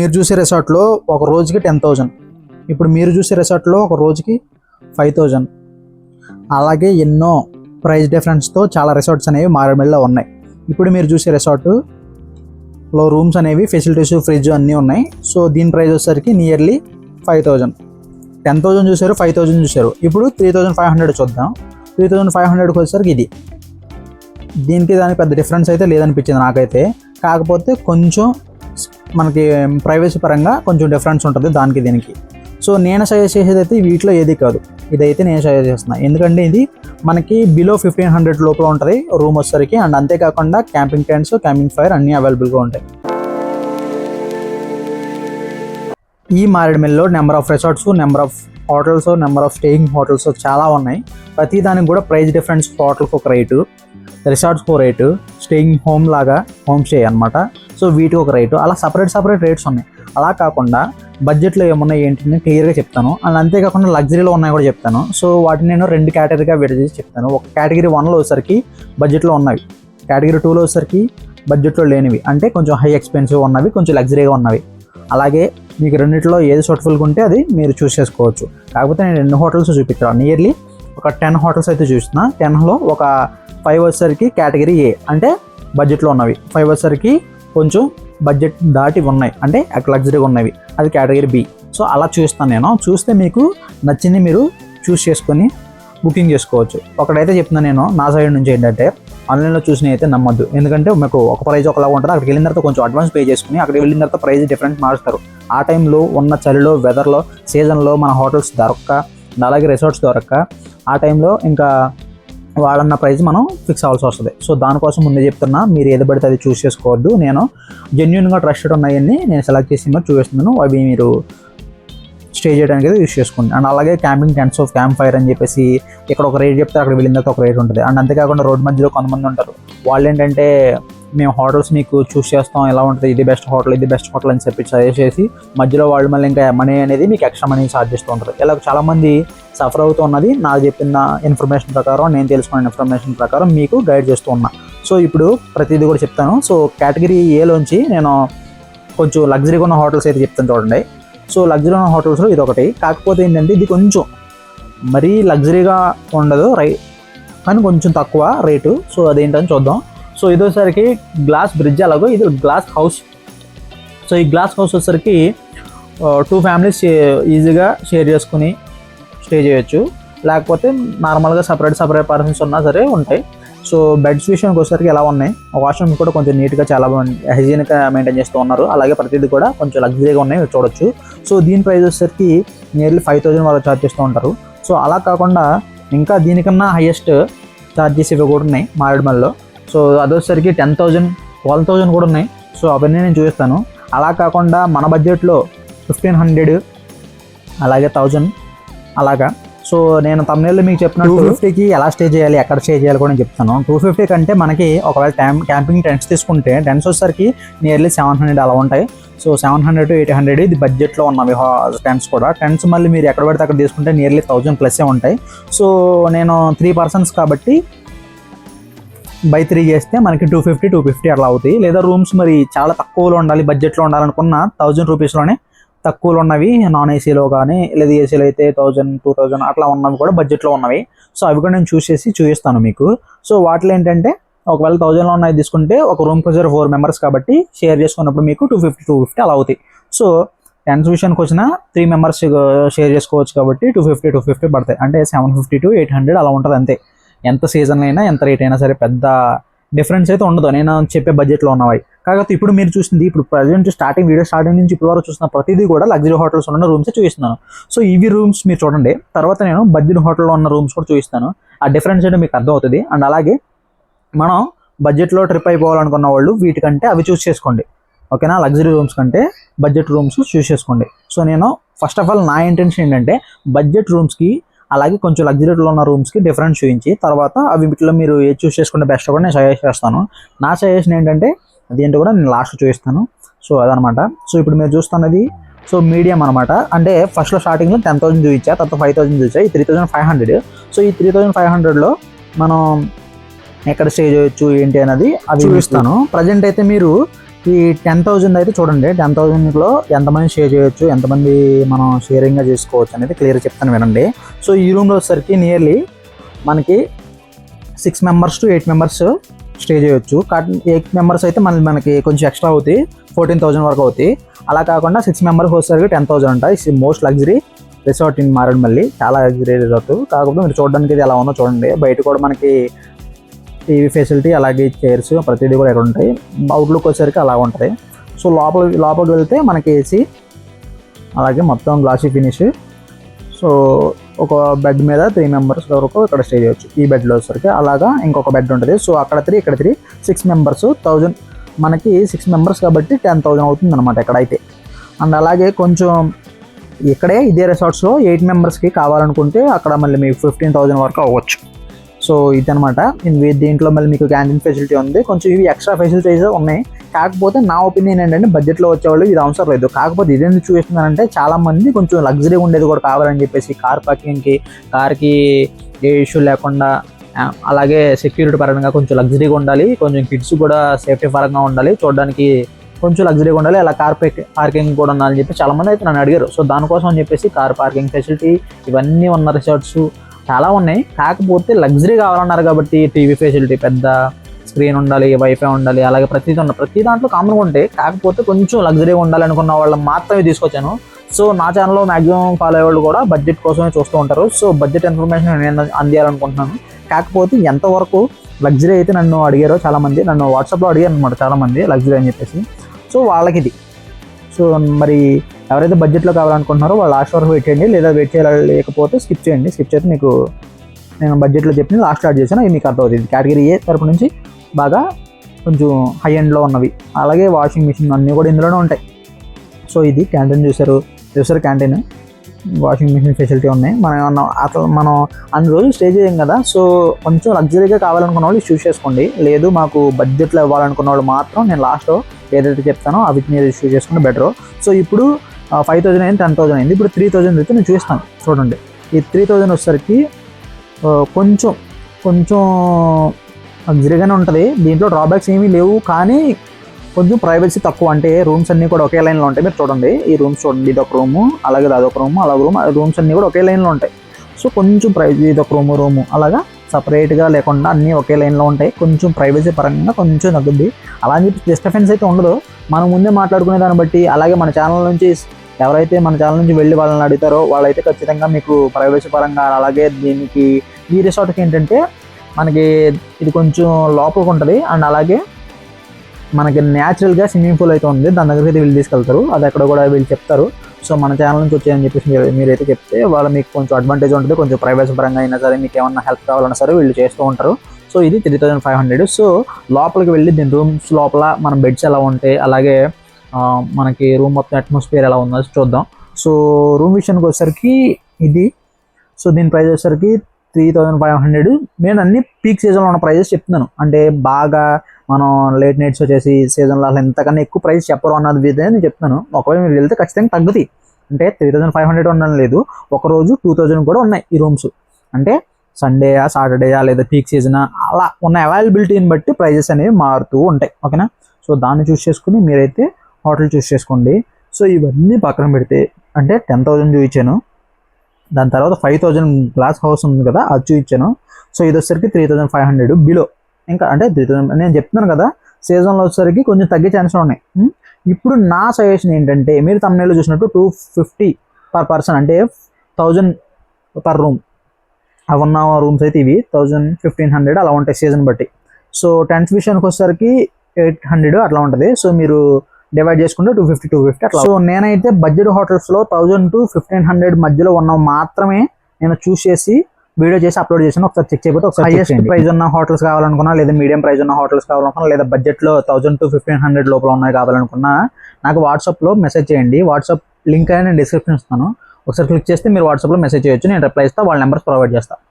మీరు చూసే రిసార్ట్లో ఒక రోజుకి 10,000, ఇప్పుడు మీరు చూసే రిసార్ట్లో ఒక రోజుకి 5,000. అలాగే ఎన్నో ప్రైస్ డిఫరెన్స్తో చాలా రిసార్ట్స్ అనేవి మారేడుమల్లిలో ఉన్నాయి. ఇప్పుడు మీరు చూసే రిసార్ట్లో రూమ్స్ అనేవి ఫెసిలిటీస్, ఫ్రిడ్జ్ అన్నీ ఉన్నాయి. సో దీని ప్రైస్ వచ్చేసరికి నియర్లీ 5,000. 10,000 చూసారు, 5,000 చూసారు. ఇప్పుడు 3,500 చూద్దాం. 3,500కి వచ్చేసరికి ఇది. దీనికి దానికి పెద్ద డిఫరెన్స్ అయితే లేదనిపించింది నాకైతే. కాకపోతే కొంచెం మనకి ప్రైవసీ పరంగా కొంచెం డిఫరెన్స్ ఉంటుంది దానికి దీనికి. సో నేను సజెస్ట్ చేసేది అయితే వీటిలో ఏది కాదు, ఇదైతే నేను సజెస్ట్ చేస్తున్నా. ఎందుకంటే ఇది మనకి బిలో 1,500 లోపల ఉంటుంది రూమ్ వచ్చేసరికి. అండ్ అంతేకాకుండా క్యాంపింగ్ టెంట్స్, క్యాంపింగ్ ఫైర్ అన్నీ అవైలబుల్గా ఉంటాయి. ఈ మారేడుమల్లిలో number of resorts, number of hotels, number of staying hotels చాలా ఉన్నాయి. ప్రతి దానికి కూడా ప్రైస్ డిఫరెన్స్, హోటల్కి ఒక రేటు, రిసార్ట్స్కి ఒక రేటు, స్టేయింగ్ హోమ్ లాగా హోమ్ స్టే అనమాట. సో వీటికి ఒక రేటు, అలా సపరేట్ రేట్స్ ఉన్నాయి. అలా కాకుండా బడ్జెట్లో ఏమున్నాయి ఏంటి క్లియర్గా చెప్తాను. అండ్ అంతేకాకుండా లగ్జరీలో ఉన్నాయి కూడా చెప్తాను. సో వాటిని నేను 2 కేటగిరీగా విడదీసి చెప్తాను. ఒక కేటగిరీ 1లో వచ్చేసరికి బడ్జెట్లో ఉన్నవి, కేటగిరీ 2లో వచ్చేసరికి బడ్జెట్లో లేనివి, అంటే కొంచెం హై ఎక్స్పెన్సివ్ ఉన్నవి, కొంచెం లగ్జరీగా ఉన్నవి. అలాగే మీకు రెండింటిలో ఏది సూటబుల్గా ఉంటే అది మీరు చూస్ చేసుకోవచ్చు. కాకపోతే నేను 2 హోటల్స్ చూపించాను. నియర్లీ ఒక 10 హోటల్స్ అయితే చూస్తున్నా. 10లో ఒక 5 వచ్చేసరికి కేటగిరీ ఏ, అంటే బడ్జెట్లో ఉన్నవి. 5 వచ్చేసరికి కొంచెం బడ్జెట్ దాటి ఉన్నాయి, అంటే లగ్జరీగా ఉన్నవి, అది కేటగిరీ బి. సో అలా చూస్తాను నేను. చూస్తే మీకు నచ్చింది మీరు చూస్ చేసుకొని బుకింగ్ చేసుకోవచ్చు. ఒకటైతే చెప్తున్నాను నేను నా సైడ్ నుంచి ఏంటంటే, ఆన్లైన్లో చూసినవి అయితే నమ్మొద్దు. ఎందుకంటే మీకు ఒక ప్రైస్ ఒకలాగా ఉంటుంది, అక్కడికి వెళ్ళిన తర్వాత కొంచెం అడ్వాన్స్ పే చేసుకుని అక్కడికి వెళ్ళిన తర్వాత ప్రైస్ డిఫరెంట్ మారుస్తారు. ఆ టైంలో ఉన్న చలిలో, వెదర్లో, సీజన్లో మన హోటల్స్ దొరక్క, అలాగే రిసార్ట్స్ దొరక్క, ఆ టైంలో ఇంకా వాళ్ళన్న ప్రైస్ మనం ఫిక్స్ అవ్వాల్సి వస్తుంది. సో దానికోసం ముందే చెప్తున్నా, మీరు ఏది పడితే అది చూస్ చేసుకోవద్దు. నేను జెన్యూన్గా ట్రస్టెడ్ ఉన్నాయని నేను సెలెక్ట్ చేసి మరి చూపిస్తున్నాను. అవి మీరు స్టే చేయడానికి అయితే యూస్ చేసుకోండి. అండ్ అలాగే camping tents of camp fire అని చెప్పేసి ఇక్కడ ఒక రేట్ చెప్తే అక్కడ వెళ్ళిన తర్వాత ఒక రేట్ ఉంటుంది. అండ్ అంతేకాకుండా రోడ్ మధ్యలో కొంతమంది ఉంటారు, వాళ్ళు ఏంటంటే మేము హోటల్స్ మీకు చూస్ చేస్తాం, ఎలా ఉంటుంది, ఇది బెస్ట్ హోటల్, ఇది బెస్ట్ హోటల్ అని చెప్పి సజెస్ట్ చేసి మధ్యలో వాళ్ళు మళ్ళీ ఇంకా మనీ అనేది మీకు ఎక్స్ట్రా మనీ ఛార్జ్ చేస్తూ ఉంటారు. ఇలా చాలామంది సఫర్ అవుతూ ఉన్నది నాకు చెప్పిన ఇన్ఫర్మేషన్ ప్రకారం, నేను తెలుసుకున్న ఇన్ఫర్మేషన్ ప్రకారం మీకు గైడ్ చేస్తూ ఉన్నా. సో ఇప్పుడు ప్రతిదీ కూడా చెప్తాను. సో కేటగిరీ ఏలోంచి నేను కొంచెం లగ్జరీగా ఉన్న హోటల్స్ అయితే చెప్తాను చూడండి. సో లగ్జరీ ఉన్న హోటల్స్లో ఇది ఒకటి. కాకపోతే ఏంటంటే ఇది కొంచెం మరీ లగ్జరీగా ఉండదు, కానీ కొంచెం తక్కువ రేటు. సో అదేంటని చూద్దాం. సో ఇదోసరికి గ్లాస్ బ్రిడ్జ్, అలాగో ఇది గ్లాస్ హౌస్. సో ఈ గ్లాస్ హౌస్ వచ్చేసరికి 2 ఫ్యామిలీస్ ఈజీగా షేర్ చేసుకుని స్టే చేయొచ్చు. లేకపోతే నార్మల్గా సపరేట్ పర్సన్స్ ఉన్నా సరే ఉంటాయి. సో బెడ్స్ విషయానికి వచ్చేసరికి ఎలా ఉన్నాయి, వాష్రూమ్స్ కూడా కొంచెం నీట్గా చాలా హైజీనిక్గా మెయింటైన్ చేస్తూ ఉన్నారు. అలాగే ప్రతిదీ కూడా కొంచెం లగ్జరీగా ఉన్నాయి, చూడొచ్చు. సో దీని ప్రైస్ వచ్చేసరికి నియర్లీ 5,000 వరకు ఛార్జ్ చేస్తూ ఉంటారు. సో అలా కాకుండా ఇంకా దీనికన్నా హైయెస్ట్ ఛార్జెస్ ఇవి కూడా ఉన్నాయి మారేడుమల్లిలో. సో అదొచ్చేసరికి 10,000, 12,000 కూడా ఉన్నాయి. సో అవన్నీ నేను చూపిస్తాను. అలా కాకుండా మన బడ్జెట్లో 1,500, అలాగే 1,000 అలాగా. సో నేను తమిళలో మీకు చెప్పిన 250కి ఎలా స్టే చేయాలి, ఎక్కడ స్టే చేయాలి కూడా నేను చెప్తాను. 250 కంటే మనకి ఒకవేళ క్యాంపింగ్ టెంట్స్ తీసుకుంటే టెంట్స్ వచ్చేసరికి నియర్లీ 700 అలా ఉంటాయి. సో 700 to 800 ఇది బడ్జెట్లో ఉన్నవి టెంట్స్ కూడా. టెంట్స్ మళ్ళీ మీరు ఎక్కడ పడితే అక్కడ తీసుకుంటే నియర్లీ 1,000+ ఉంటాయి. సో నేను 3 పర్సన్స్ కాబట్టి బై 3 చేస్తే మనకి 250 అలా అవుతాయి. లేదా రూమ్స్ మరి చాలా తక్కువలో ఉండాలి, బడ్జెట్లో ఉండాలనుకున్న 1,000 రూపీస్లోనే తక్కువలో ఉన్నవి, నాన్ ఏసీలో కానీ లేదా ఏసీలో అయితే 1,000, 2,000 అట్లా ఉన్నవి కూడా బడ్జెట్లో ఉన్నవి. సో అవి కూడా నేను చూస్ చేసి చూపిస్తాను మీకు. సో వాటిలో ఏంటంటే ఒకవేళ 1,000లో ఉన్నవి తీసుకుంటే ఒక రూమ్కి వచ్చారు 4 మెంబర్స్ కాబట్టి షేర్ చేసుకున్నప్పుడు మీకు 250 అలా అవుతాయి. సో టెంట్స్ విషయానికి వచ్చిన 3 మెంబర్స్ షేర్ చేసుకోవచ్చు కాబట్టి 250 పడతాయి. అంటే 750 to 800 అలా ఉంటుంది అంతే. ఎంత సీజన్ అయినా ఎంత రేట్ అయినా సరే పెద్ద డిఫరెన్స్ అయితే ఉండదు నేను చెప్పే బడ్జెట్లో ఉన్నవి. కాకపోతే ఇప్పుడు మీరు చూసింది, ఇప్పుడు ప్రజెంట్ వీడియో స్టార్టింగ్ నుంచి ఇప్పుడు వరకు చూసిన ప్రతిదీ కూడా లగ్జరీ హోటల్స్ ఉన్న రూమ్స్ చూపిస్తున్నాను. సో ఇవి రూమ్స్ మీరు చూడండి. తర్వాత నేను బడ్జెట్ హోటల్లో ఉన్న రూమ్స్ కూడా చూపిస్తాను. ఆ డిఫరెన్స్ అయితే మీకు అర్థమవుతుంది. అండ్ అలాగే మనం బడ్జెట్లో ట్రిప్ అయిపోవాలనుకున్న వాళ్ళు వీటికంటే అవి చూస్ చేసుకోండి, ఓకేనా. లగ్జరీ రూమ్స్ కంటే బడ్జెట్ రూమ్స్ చూస్ చేసుకోండి. సో నేను ఫస్ట్ ఆఫ్ ఆల్ నా ఇంటెన్షన్ ఏంటంటే బడ్జెట్ రూమ్స్కి అలాగే కొంచెం లగ్జరీలో ఉన్న రూమ్స్కి డిఫరెన్స్ చూపించి తర్వాత అవి వీటిలో మీరు ఏది చూస్ చేసుకుంటే బెస్ట్ కూడా నేను సజెస్ట్ చేస్తాను. నా సజెషన్ ఏంటంటే అదేంటో కూడా నేను లాస్ట్ చూపిస్తాను. సో అదనమాట. సో ఇప్పుడు మీరు చూస్తున్నది సో మీడియం అనమాట. అంటే ఫస్ట్లో స్టార్టింగ్లో 10,000 చూపించా, తర్వాత 5,000 చూపించా, ఈ 3,500. సో ఈ 3,500లో మనం ఎక్కడ స్టే చేయొచ్చు ఏంటి అనేది అది చూపిస్తాను. ప్రజెంట్ అయితే మీరు ఈ 10,000 అయితే చూడండి, 10,000లో ఎంతమంది షేర్ చేయొచ్చు, ఎంతమంది మనం షేరింగ్గా చేసుకోవచ్చు అనేది క్లియర్ చెప్తాను వినండి. సో ఈ రూమ్లో వచ్చేసరికి నియర్లీ మనకి 6 మెంబర్స్ టు 8 మెంబర్స్ స్టే చేయొచ్చు. 8 మెంబర్స్ అయితే మనకి కొంచెం ఎక్స్ట్రా అవుతాయి, 14,000 వరకు అవుతాయి. అలా కాకుండా 6 మెంబర్స్ వచ్చేసరికి 10,000 అంట. It's most luxury resort in Maredumilli, చాలా లగ్జరీ రిసార్ట్. కాకపోతే మీరు చూడడానికి ఇది ఎలా ఉందో చూడండి. బయట కూడా మనకి టీవీ ఫెసిలిటీ, అలాగే చైర్స్ ప్రతిదీ కూడా ఇక్కడ ఉంటాయి. అవుట్లుక్ వచ్చేసరికి అలా ఉంటుంది. సో లోపలికి వెళ్తే మనకి ఏసీ, అలాగే మొత్తం గ్లాసీ ఫినిష్. సో ఒక బెడ్ మీద 3 మెంబర్స్ వరకు ఇక్కడ స్టే చేయొచ్చు. ఈ బెడ్లో వచ్చేసరికి అలాగా ఇంకొక బెడ్ ఉంటుంది. సో అక్కడ 3 ఇక్కడ 3, 6 మెంబర్స్ 1000. మనకి 6 మెంబర్స్ కాబట్టి 10,000 అవుతుంది అనమాట ఇక్కడైతే. అండ్ అలాగే కొంచెం ఇక్కడే ఇదే రిసార్ట్స్లో 8 మెంబర్స్కి కావాలనుకుంటే అక్కడ మళ్ళీ మీకు 15,000 వరకు అవ్వచ్చు. సో ఇదనమాట. దీంట్లో మళ్ళీ మీకు క్యాంటీన్ ఫెసిలిటీ ఉంది. కొంచెం ఇవి ఎక్స్ట్రా ఫెసిలిటీస్ ఉన్నాయి. కాకపోతే నా ఒపీనియన్ ఏంటంటే బడ్జెట్లో వచ్చేవాళ్ళు ఇది అవసరం లేదు. కాకపోతే ఇదేందుకు చూపిస్తున్నానంటే చాలామంది కొంచెం లగ్జరీ ఉండేది కూడా కావాలని చెప్పేసి కార్ పార్కింగ్కి, కార్కి ఏ ఇష్యూ లేకుండా, అలాగే సెక్యూరిటీ పరంగా కొంచెం లగ్జరీగా ఉండాలి, కొంచెం కిడ్స్ కూడా సేఫ్టీ పరంగా ఉండాలి, చూడడానికి కొంచెం లగ్జరీగా ఉండాలి, అలా కార్ పార్కింగ్ కూడా ఉండాలని చెప్పి చాలామంది అయితే నన్ను అడిగారు. సో దానికోసం అని చెప్పేసి కార్ పార్కింగ్ ఫెసిలిటీ ఇవన్నీ ఉన్న రిసార్ట్స్ చాలా ఉన్నాయి. కాకపోతే లగ్జరీ కావాలన్నారు కాబట్టి టీవీ ఫెసిలిటీ, పెద్ద స్క్రీన్ ఉండాలి, వైఫై ఉండాలి, అలాగే ప్రతి దాంట్లో కామన్గా ఉంటాయి. కాకపోతే కొంచెం లగ్జరీగా ఉండాలి అనుకున్న వాళ్ళు మాత్రమే తీసుకొచ్చాను. సో నా ఛానల్లో మ్యాక్సిమం ఫాలో అయ్యే వాళ్ళు కూడా బడ్జెట్ కోసమే చూస్తూ ఉంటారు. సో బడ్జెట్ ఇన్ఫర్మేషన్ నేను అందియాలనుకుంటున్నాను. కాకపోతే ఎంతవరకు లగ్జరీ అయితే నన్ను అడిగారో చాలామంది, నన్ను వాట్సాప్లో అడిగారు అనమాట చాలామంది లగ్జరీ అని చెప్పేసి. సో వాళ్ళకి ఇది. సో మరి ఎవరైతే బడ్జెట్లో కావాలనుకుంటున్నారో వాళ్ళు లాస్ట్ వరకు వెయిట్ చేయండి, లేదా వెయిట్ చేయలేకపోతే స్కిప్ చేయండి. స్కిప్ చేస్తే మీకు నేను బడ్జెట్లో చెప్పిన లాస్ట్ యాడ్ చేశాను, ఇది మీకు అర్థమవుతుంది. కేటగిరీ ఏ తరపు నుంచి బాగా కొంచెం హై ఎండ్లో ఉన్నవి, అలాగే వాషింగ్ మిషన్ అన్నీ కూడా ఇందులోనే ఉంటాయి. సో ఇది క్యాంటీన్ చూసారు క్యాంటీన్, వాషింగ్ మిషన్ ఫెసిలిటీ ఉన్నాయి. మనం అన్ని రోజులు స్టే చేయం కదా. సో కొంచెం లగ్జరీగా కావాలనుకున్న వాళ్ళు చూస్ చేసుకోండి. లేదు మాకు బడ్జెట్లో ఇవ్వాలనుకున్న వాళ్ళు మాత్రం నేను లాస్ట్లో ఏదైతే చెప్తానో అవి మీరు చూస్ చేసుకుంటే బెటర్. సో ఇప్పుడు 5,000 అయింది, 10,000 అయింది. ఇప్పుడు 3,000 అయితే నేను చూస్తాను. చూడండి, ఈ 3,000 వచ్చేసరికి కొంచెం లగ్జరీగానే ఉంటుంది. దీంట్లో డ్రాబ్యాక్స్ ఏమీ లేవు, కానీ కొంచెం ప్రైవసీ తక్కువ. అంటే రూమ్స్ అన్నీ కూడా ఒకే లైన్లో ఉంటాయి. మీరు చూడండి, ఈ రూమ్స్ చూడండి, ఇది ఒక రూము, అలాగే అదొక రూము, రూమ్స్ అన్నీ కూడా ఒకే లైన్లో ఉంటాయి. సో కొంచెం ఇది ఒక రూము అలాగా సపరేట్గా లేకుండా అన్నీ ఒకే లైన్లో ఉంటాయి. కొంచెం ప్రైవసీ పరంగా కొంచెం తగ్గుద్ది. అలా అని చెప్పి డిస్టర్బెన్స్ అయితే ఉండదు. మనం ముందే మాట్లాడుకునే దాన్ని బట్టి, అలాగే మన ఛానల్ నుంచి ఎవరైతే మన ఛానల్ నుంచి వెళ్ళి వాళ్ళని అడుగుతారో వాళ్ళైతే ఖచ్చితంగా మీకు ప్రైవసీ పరంగా, అలాగే దీనికి ఈ రిసార్ట్కి ఏంటంటే మనకి ఇది కొంచెం లోపలికి ఉంటుంది. అండ్ అలాగే మనకి న్యాచురల్గా స్విమ్మింగ్ పూల్ అయితే ఉంది, దాని దగ్గరికి అయితే వీళ్ళు తీసుకెళ్తారు. అది అక్కడ కూడా వీళ్ళు చెప్తారు. సో మన ఛానల్ నుంచి వచ్చాయని చెప్పేసి మీరైతే చెప్తే వాళ్ళు మీకు కొంచెం అడ్వాంటేజ్ ఉంటుంది. కొంచెం ప్రైవసీ పరంగా అయినా సరే, మీకు ఏమన్నా హెల్ప్ కావాలన్నా సరే వీళ్ళు చేస్తూ ఉంటారు. సో ఇది 3,500. సో లోపలికి వెళ్ళి దీని రూమ్స్ లోపల మన బెడ్స్ ఎలా ఉంటాయి, అలాగే మనకి రూమ్ మొత్తం అట్మాస్ఫియర్ ఎలా ఉందో చూద్దాం. సో రూమ్ విషయానికి వచ్చేసరికి ఇది. సో దీని ప్రైస్ వచ్చేసరికి 3,500. నేను అన్ని పీక్ సీజన్లో ఉన్న ప్రైజెస్ చెప్తున్నాను. అంటే బాగా మనం లేట్ నైట్స్ వచ్చేసి సీజన్లో అసలు ఎంతకన్నా ఎక్కువ ప్రైస్ చెప్పరు అన్నది నేను చెప్తున్నాను. ఒకవేళ మీరు వెళ్తే ఖచ్చితంగా తగ్గుతాయి. అంటే 3,500 ఉండడం లేదు, ఒకరోజు 2,000 కూడా ఉన్నాయి ఈ రూమ్స్. అంటే సండేయా, సాటర్డేయా, లేదా పీక్ సీజనా, అలా ఉన్న అవైలబిలిటీని బట్టి ప్రైజెస్ అనేవి మారుతూ ఉంటాయి. ఓకేనా? సో దాన్ని చూస్ చేసుకుని మీరైతే హోటల్ చూస్ చేసుకోండి. సో ఇవన్నీ పక్కన పెడితే, అంటే 10,000 చూపించాను, దాని తర్వాత 5,000 గ్లాస్ హౌస్ ఉంది కదా, అది చూపించాను. సో ఇది వచ్చేసరికి 3,500 బిలో. ఇంకా అంటే 3,000 నేను చెప్తున్నాను కదా, సీజన్లో వచ్చేసరికి కొంచెం తగ్గే ఛాన్సెస్ ఉన్నాయి. ఇప్పుడు నా సజెషన్ ఏంటంటే, మీరు తమిళలో చూసినట్టు 250 పర్ పర్సన్, అంటే 1,000 పర్ రూమ్. అవి ఉన్న రూమ్స్ అయితే ఇవి 1,000, 1,500 అలా ఉంటాయి సీజన్ బట్టి. సో టెంట్స్ విషయానికి వచ్చేసరికి 800 అట్లా ఉంటుంది. సో మీరు డివైడ్ చేసుకుంటే 250 అట్లా. సో నేనైతే బడ్జెట్ హోటల్స్లో 1,000 to 1,500 మధ్యలో ఉన్న మాత్రమే నేను చూస్ చేసి వీడియో చేసి అప్లోడ్ చేసాను. ఒకసారి చెక్ చేయకపోతే ఒకసారి హైయెస్ట్ ప్రైస్ ఉన్న హోటల్స్ కావాలనుకున్నా, లేదా మీడియం ప్రైస్ ఉన్న హోటల్స్ కావాలనుకున్నా, లేదా బడ్జెట్లో 1,000 to 1,500 లోపల ఉన్నాయి కావాలనుకున్నా నాకు వాట్సాప్లో మెసేజ్ చేయండి. వాట్సాప్ లింక్ అనేది నేను డిస్క్రిప్షన్ ఇస్తాను. ఒకసారి క్లిక్ చేస్తే మీరు వాట్సాప్లో మెసేజ్ చేయొచ్చు. నేను రిప్లై ఇస్తాను, వాళ్ళ నెంబర్స్ ప్రొవైడ్ చేస్తాను.